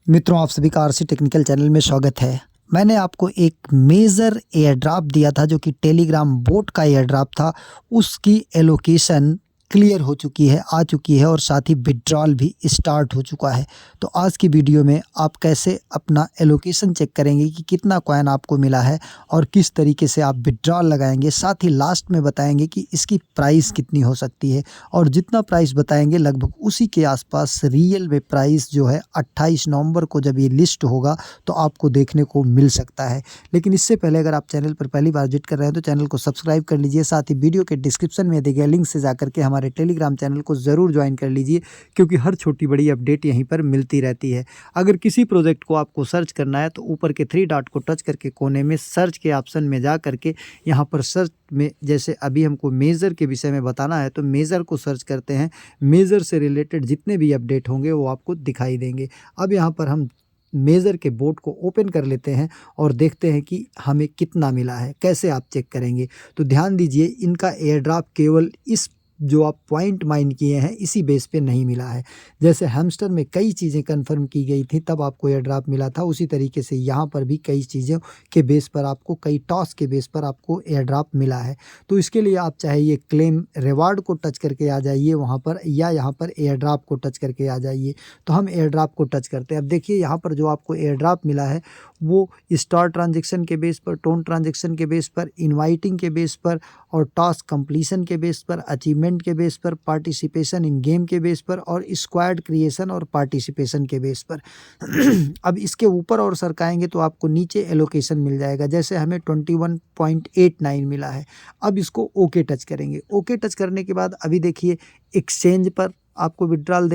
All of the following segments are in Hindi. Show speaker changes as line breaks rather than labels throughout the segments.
मित्रों, आप सभी का आरसी टेक्निकल चैनल में स्वागत है। मैंने आपको एक मेजर एयर ड्रॉप दिया था जो कि टेलीग्राम बोट का एयर ड्रॉप था। उसकी एलोकेशन क्लियर हो चुकी है, आ चुकी है और साथ ही विड्रॉल भी स्टार्ट हो चुका है। तो आज की वीडियो में आप कैसे अपना एलोकेशन चेक करेंगे कि कितना कॉइन आपको मिला है और किस तरीके से आप विड्रॉल लगाएंगे। साथ ही लास्ट में बताएंगे कि इसकी प्राइस कितनी हो सकती है और जितना प्राइस बताएंगे लगभग उसी के आसपास रियल में प्राइस जो है 28 नवंबर को जब ये लिस्ट होगा तो आपको देखने को मिल सकता है। लेकिन इससे पहले अगर आप चैनल पर पहली बार विजिट कर रहे हैं तो चैनल को सब्सक्राइब कर लीजिए। साथ ही वीडियो के डिस्क्रिप्शन में दिए गए लिंक से जाकर के हमारे टेलीग्राम चैनल को ज़रूर ज्वाइन कर लीजिए, क्योंकि हर छोटी बड़ी अपडेट यहीं पर मिलती रहती है। अगर किसी प्रोजेक्ट को आपको सर्च करना है तो ऊपर के 3 डॉट को टच करके कोने में सर्च के ऑप्शन में जा करके यहाँ पर सर्च में, जैसे अभी हमको मेज़र के विषय में बताना है तो मेज़र को सर्च करते हैं। मेज़र से रिलेटेड जितने भी अपडेट होंगे वो आपको दिखाई देंगे। अब यहाँ पर हम मेज़र के बोर्ड को ओपन कर लेते हैं और देखते हैं कि हमें कितना मिला है। कैसे आप चेक करेंगे तो ध्यान दीजिए, इनका एयर ड्रॉप केवल इस जो आप पॉइंट माइन किए हैं इसी बेस पे नहीं मिला है। जैसे हैमस्टर में कई चीज़ें कंफर्म की गई थी तब आपको एयर ड्रॉप मिला था, उसी तरीके से यहाँ पर भी कई चीज़ों के बेस पर आपको, कई टॉस के बेस पर आपको एयर ड्रॉप मिला है। तो इसके लिए आप चाहे ये क्लेम रिवार्ड को टच करके आ जाइए वहाँ पर, या यहाँ पर एयर ड्रॉप को टच करके आ जाइए। तो हम एयर ड्रॉप को टच करते हैं। अब देखिए यहाँ पर जो आपको एयर ड्रॉप मिला है वो स्टार ट्रांजेक्शन के बेस पर, टोन ट्रांजेक्शन के बेस पर, इनवाइटिंग के बेस पर और टास्क कंप्लीशन के बेस पर, अचीवमेंट के बेस पर, पार्टिसिपेशन इन गेम के बेस पर और स्क्वाड क्रिएशन और पार्टिसिपेशन के बेस पर। अब इसके ऊपर और सरकाएंगे तो आपको नीचे एलोकेशन मिल जाएगा। जैसे हमें 21.89 मिला है। अब इसको ओके टच करेंगे। ओके टच करने के बाद अभी देखिए एक्सचेंज पर आपको विड्रॉल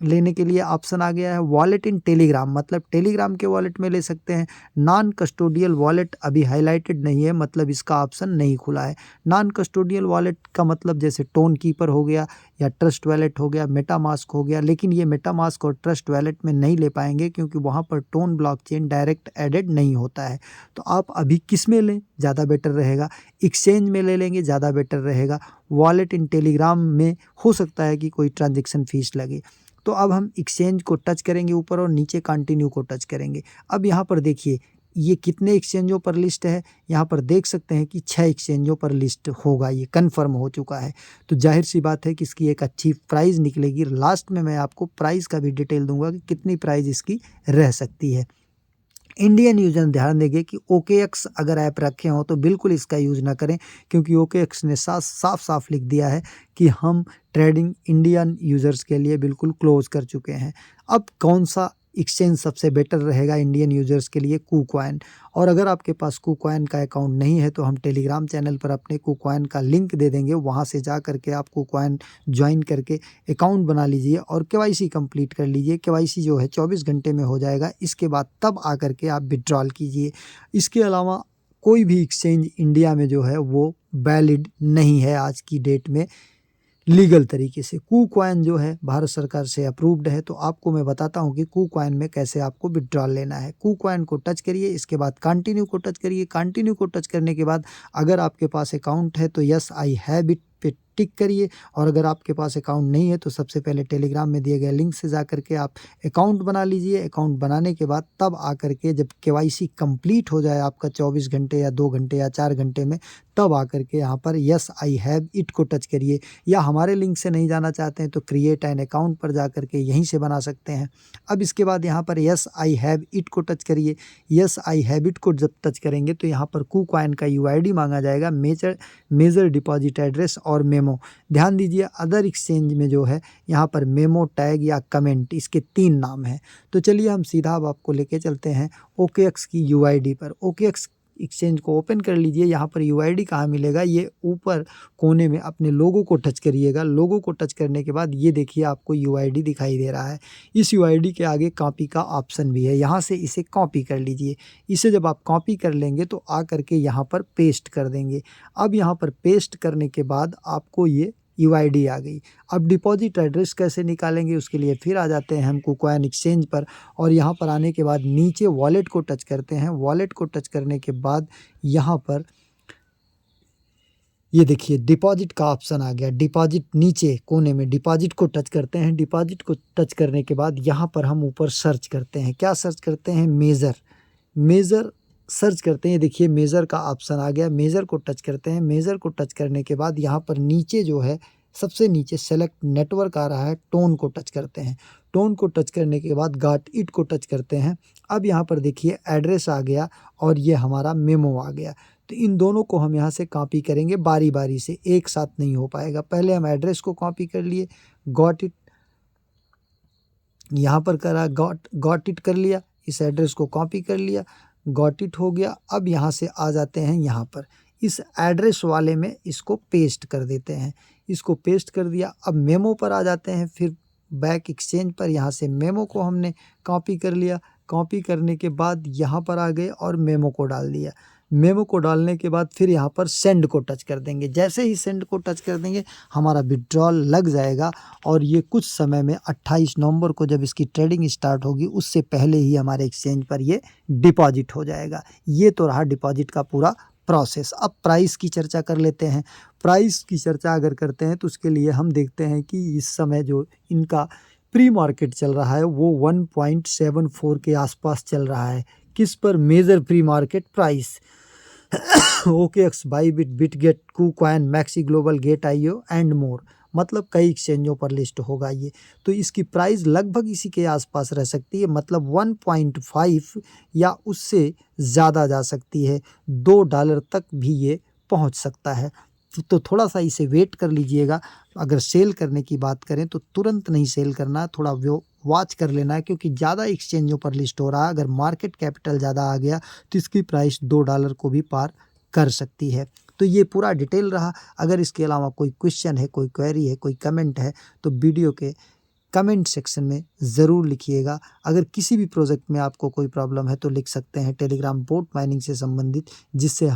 लेने के लिए ऑप्शन आ गया है। वॉलेट इन टेलीग्राम, मतलब टेलीग्राम के वॉलेट में ले सकते हैं। नॉन कस्टोडियल वॉलेट अभी हाईलाइटेड नहीं है, मतलब इसका ऑप्शन नहीं खुला है। नॉन कस्टोडियल वॉलेट का मतलब जैसे टोन कीपर हो गया या ट्रस्ट वॉलेट हो गया, मेटामास्क हो गया। लेकिन ये मेटामास्क और ट्रस्ट वॉलेट में नहीं ले पाएंगे क्योंकि वहाँ पर टोन ब्लॉकचेन डायरेक्ट एडेड नहीं होता है। तो आप अभी किस में लें ज़्यादा बेटर रहेगा? एक्सचेंज में ले लेंगे ज़्यादा बेटर रहेगा। वॉलेट इन टेलीग्राम में हो सकता है कि कोई ट्रांजेक्शन फीस लगे। तो अब हम एक्सचेंज को टच करेंगे ऊपर और नीचे कंटिन्यू को टच करेंगे। अब यहाँ पर देखिए ये कितने एक्सचेंजों पर लिस्ट है। यहाँ पर देख सकते हैं कि 6 एक्सचेंजों पर लिस्ट होगा, ये कन्फर्म हो चुका है। तो जाहिर सी बात है कि इसकी एक अच्छी प्राइस निकलेगी। लास्ट में मैं आपको प्राइस का भी डिटेल दूंगा कि कितनी प्राइस इसकी रह सकती है। इंडियन यूजर ध्यान देंगे कि OKX अगर ऐप रखे हो तो बिल्कुल इसका यूज़ ना करें, क्योंकि OKX ने साफ साफ लिख दिया है कि हम ट्रेडिंग इंडियन यूज़र्स के लिए बिल्कुल क्लोज कर चुके हैं। अब कौन सा एक्सचेंज सबसे बेटर रहेगा इंडियन यूज़र्स के लिए? KuCoin। और अगर आपके पास KuCoin का अकाउंट नहीं है तो हम टेलीग्राम चैनल पर अपने KuCoin का लिंक दे देंगे, वहाँ से जा करके आप KuCoin ज्वाइन करके अकाउंट बना लीजिए और KYC कंप्लीट कर लीजिए। KYC जो है 24 घंटे में हो जाएगा। इसके बाद तब आकर के आप विड्रॉल कीजिए। इसके अलावा कोई भी एक्सचेंज इंडिया में जो है वो वैलिड नहीं है आज की डेट में लीगल तरीके से। KuCoin जो है भारत सरकार से अप्रूव्ड है। तो आपको मैं बताता हूँ कि KuCoin में कैसे आपको विड्रॉल लेना है। KuCoin को टच करिए, इसके बाद कंटिन्यू को टच करिए। कंटिन्यू को टच करने के बाद अगर आपके पास अकाउंट है तो यस आई हैव इट पे टिक करिए, और अगर आपके पास अकाउंट नहीं है तो सबसे पहले टेलीग्राम में दिए गए लिंक से जा करके आप अकाउंट बना लीजिए। अकाउंट बनाने के बाद तब आकर के जब KYC कंप्लीट हो जाए आपका 24 घंटे या 2 घंटे या 4 घंटे में, तब आकर के यहाँ पर यस आई हैव इट को टच करिए। या हमारे लिंक से नहीं जाना चाहते हैं तो क्रिएट एन अकाउंट पर जा करके यहीं से बना सकते हैं। अब इसके बाद यहाँ पर यस आई हैव इट को टच करिए। यस आई हैव इट को जब टच करेंगे तो यहाँ पर KuCoin का UID मांगा जाएगा, मेजर डिपॉजिट एड्रेस और मेमो। ध्यान दीजिए अदर एक्सचेंज में जो है यहाँ पर मेमो, टैग या कमेंट, इसके 3 नाम हैं। तो चलिए हम सीधा अब आपको लेके चलते हैं OKX की UID पर। OKX एक्सचेंज को ओपन कर लीजिए। यहाँ पर UID कहाँ मिलेगा? ये ऊपर कोने में अपने लोगो को टच करिएगा। लोगो को टच करने के बाद ये देखिए आपको UID दिखाई दे रहा है। इस UID के आगे कॉपी का ऑप्शन भी है, यहाँ से इसे कॉपी कर लीजिए। इसे जब आप कॉपी कर लेंगे तो आ करके यहाँ पर पेस्ट कर देंगे। अब यहाँ पर पेस्ट करने के बाद आपको ये UID आ गई। अब डिपॉजिट एड्रेस कैसे निकालेंगे उसके लिए फिर आ जाते हैं हम KuCoin एक्सचेंज पर, और यहाँ पर आने के बाद नीचे वॉलेट को टच करते हैं। वॉलेट को टच करने के बाद यहाँ पर ये देखिए डिपॉजिट का ऑप्शन आ गया। डिपॉजिट नीचे कोने में डिपॉजिट को टच करते हैं। डिपॉजिट को टच करने के बाद यहाँ पर हम ऊपर सर्च करते हैं। क्या सर्च करते हैं? मेज़र। मेज़र सर्च करते हैं। देखिए मेज़र का ऑप्शन आ गया। मेज़र को टच करते हैं। मेज़र को टच करने के बाद यहाँ पर नीचे जो है सबसे नीचे सेलेक्ट नेटवर्क आ रहा है, टोन को टच करते हैं। टोन को टच करने के बाद गॉट इट को टच करते हैं। अब यहाँ पर देखिए एड्रेस आ गया और ये हमारा मेमो आ गया। तो इन दोनों को हम यहाँ से कॉपी करेंगे बारी बारी से, एक साथ नहीं हो पाएगा। पहले हम एड्रेस को कॉपी कर लिए, गॉट इट यहाँ पर करा, गॉट इट कर लिया, इस एड्रेस को कॉपी कर लिया, गॉट इट हो गया। अब यहाँ से आ जाते हैं यहाँ पर इस एड्रेस वाले में इसको पेस्ट कर देते हैं। इसको पेस्ट कर दिया। अब मेमो पर आ जाते हैं, फिर बैक एक्सचेंज पर यहाँ से मेमो को हमने कॉपी कर लिया। कॉपी करने के बाद यहाँ पर आ गए और मेमो को डाल दिया। मेमो को डालने के बाद फिर यहाँ पर सेंड को टच कर देंगे। जैसे ही सेंड को टच कर देंगे हमारा विड्रॉल लग जाएगा और ये कुछ समय में 28 नवंबर को जब इसकी ट्रेडिंग स्टार्ट होगी उससे पहले ही हमारे एक्सचेंज पर ये डिपॉजिट हो जाएगा। ये तो रहा डिपॉजिट का पूरा प्रोसेस। अब प्राइस की चर्चा कर लेते हैं। प्राइस की चर्चा अगर करते हैं तो उसके लिए हम देखते हैं कि इस समय जो इनका प्री मार्केट चल रहा है वो 1.74 के आसपास चल रहा है। किस पर? Major pre market price OKX, Bybit, Bitget, KuCoin, MEXC global, gate IO and more, मतलब कई एक्सचेंजों पर लिस्ट होगा ये। तो इसकी प्राइस लगभग इसी के आसपास रह सकती है, मतलब 1.5 या उससे ज़्यादा जा सकती है। $2 तक भी ये पहुंच सकता है। तो थोड़ा सा इसे वेट कर लीजिएगा। अगर सेल करने की बात करें तो तुरंत नहीं सेल करना है, थोड़ा वॉच कर लेना है, क्योंकि ज़्यादा एक्सचेंजों पर लिस्ट हो रहा है। अगर मार्केट कैपिटल ज़्यादा आ गया तो इसकी प्राइस $2 को भी पार कर सकती है। तो ये पूरा डिटेल रहा। अगर इसके अलावा कोई क्वेश्चन है, कोई क्वेरी है, कोई कमेंट है तो वीडियो के कमेंट सेक्शन में ज़रूर लिखिएगा। अगर किसी भी प्रोजेक्ट में आपको कोई प्रॉब्लम है तो लिख सकते हैं टेलीग्राम बोट माइनिंग से संबंधित, जिससे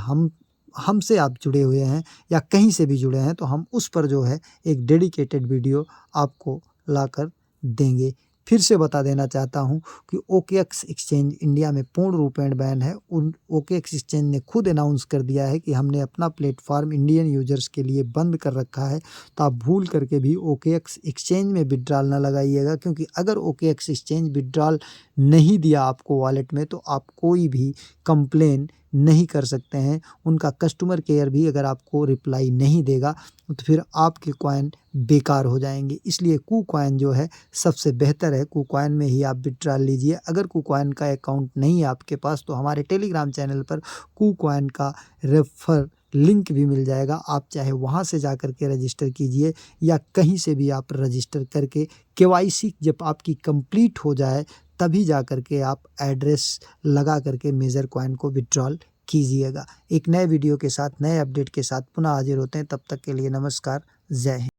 हमसे आप जुड़े हुए हैं या कहीं से भी जुड़े हैं तो हम उस पर जो है एक डेडिकेटेड वीडियो आपको लाकर देंगे। फिर से बता देना चाहता हूं कि OKX एक्सचेंज इंडिया में पूर्ण रूपेण बैन है। उन OKX एक्सचेंज ने खुद अनाउंस कर दिया है कि हमने अपना प्लेटफॉर्म इंडियन यूजर्स के लिए बंद कर रखा है। तो आप भूल करके भी OKX एक्सचेंज में विड्रॉल ना लगाइएगा, क्योंकि अगर OKX एक्सचेंज विड्रॉल नहीं दिया आपको वॉलेट में तो आप कोई भी कंप्लेन नहीं कर सकते हैं। उनका कस्टमर केयर भी अगर आपको रिप्लाई नहीं देगा तो फिर आपके कॉइन बेकार हो जाएंगे। इसलिए KuCoin जो है सबसे बेहतर है। KuCoin में ही आप विड्रॉल लीजिए। अगर KuCoin का अकाउंट नहीं है आपके पास तो हमारे टेलीग्राम चैनल पर KuCoin का रेफर लिंक भी मिल जाएगा। आप चाहे वहां से जा कर के रजिस्टर कीजिए या कहीं से भी आप रजिस्टर करके KYC जब आपकी कंप्लीट हो जाए तभी जा कर के आप एड्रेस लगा करके मेजर कॉइन को विड्रॉल कीजिएगा। एक नए वीडियो के साथ, नए अपडेट के साथ पुनः हाजिर होते हैं। तब तक के लिए नमस्कार, जय हिंद।